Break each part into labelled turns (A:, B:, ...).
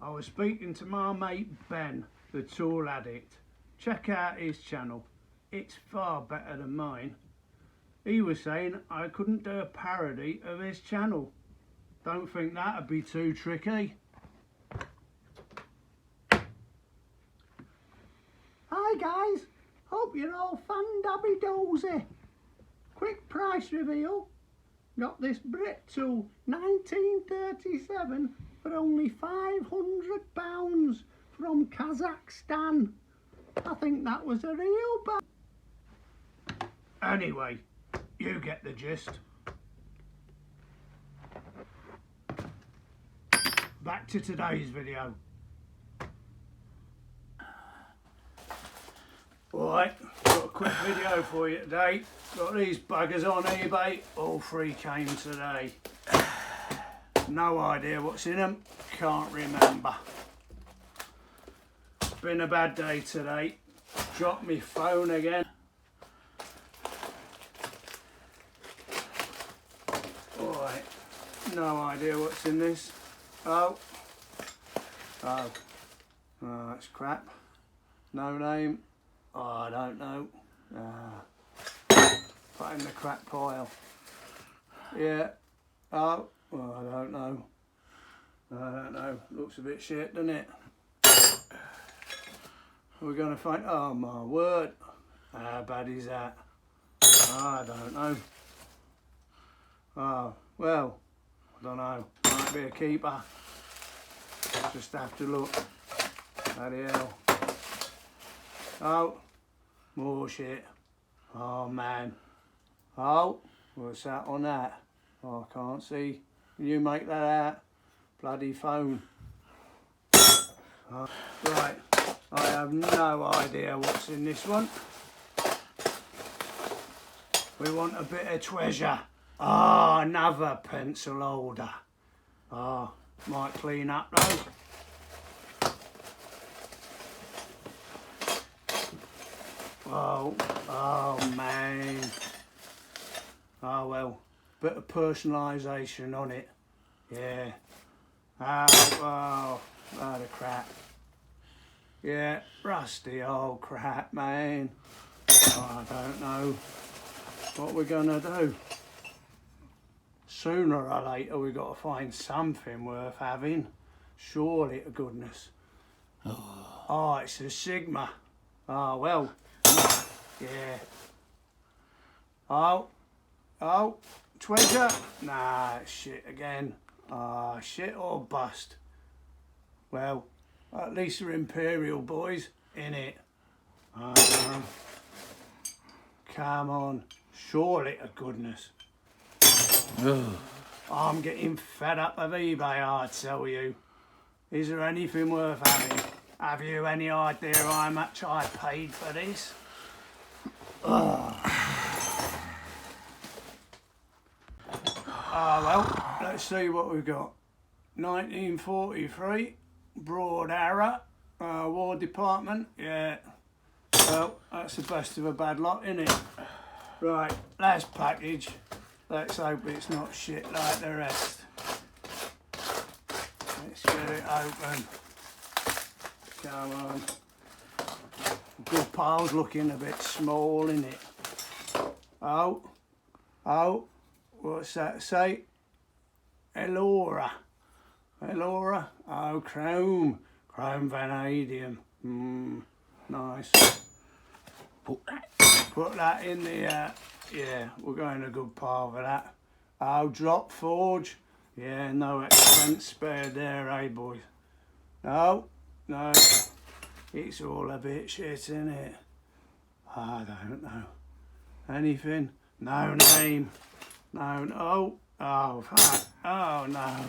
A: I was speaking to my mate Ben, the tool addict. Check out his channel, it's far better than mine. He was saying I couldn't do a parody of his channel. Don't think that'd be too tricky.
B: Hi guys, hope you're all fan-dabby-dozy. Quick price reveal. Got this Brit tool 1937 for only £500 from Kazakhstan. I think that was a real bad.
A: Anyway, you get the gist. Back to today's video. Alright, got a quick video for you today. Got these buggers on eBay, all three came today. No idea what's in them, can't remember. Been a bad day today. Dropped my phone again. Alright, no idea what's in this. Oh, that's crap. No name. Oh, I don't know. Put in the crap pile. Yeah. Oh, well, I don't know. I don't know. Looks a bit shit, doesn't it? We're going to find... Oh, my word. How bad is that? I don't know. Oh, well, I don't know. Might be a keeper. Just have to look. Bloody hell. Oh, more shit. Oh, man. Oh, what's that on that? Oh, I can't see. Can you make that out? Bloody phone. Oh, right, I have no idea what's in this one. We want a bit of treasure. Ah, oh, another pencil holder. Oh, might clean up though. Oh man. Oh well, bit of personalisation on it. Yeah. Oh, load of crap. Yeah, rusty old crap, man. Oh, I don't know what we're gonna do. Sooner or later we've got to find something worth having. Surely to goodness. Oh, it's a Sigma. Oh, well. Yeah. Oh, treasure. Nah, it's shit again. Ah, shit or bust. Well, at least we're Imperial boys, innit? Come on. Surely to goodness. I'm getting fed up of eBay, I tell you. Is there anything worth having? Have you any idea how much I paid for this? Well, let's see what we've got. 1943, Broad Arrow, War Department, yeah. Well, that's the best of a bad lot, isn't it? Right, last package. Let's hope it's not shit like the rest. Let's get it open. Come on. Good pile's looking a bit small, isn't it? Oh, what's that say? Elora. Oh, chrome vanadium. Nice. Put that in the, yeah, we're going a good pile for that. Oh, drop forge. Yeah, no expense spared there, eh, boys? No, it's all a bit shit, isn't it? I don't know. Anything? No name. No. Oh, fuck. Oh, no.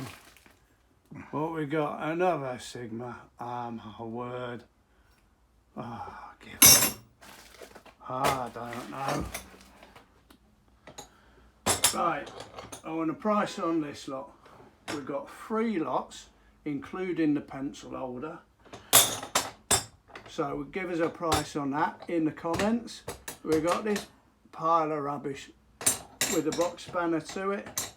A: What we got? Another Sigma. Oh, my word. Oh, give it. I don't know. Right, I want a price on this lot. We've got 3 lots, including the pencil holder. So give us a price on that in the comments. We've got this pile of rubbish with a box spanner to it.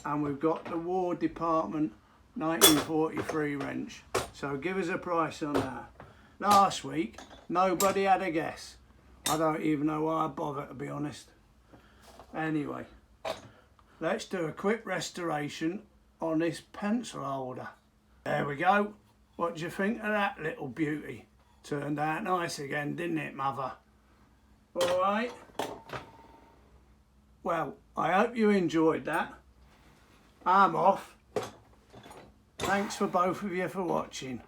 A: And we've got the War Department 1943 wrench. So give us a price on that. Last week, nobody had a guess. I don't even know why I bother, to be honest. Anyway, let's do a quick restoration on this pencil holder. There we go. What do you think of that little beauty? Turned out nice again, didn't it, mother? All right. Well, I hope you enjoyed that. I'm off. Thanks for both of you for watching.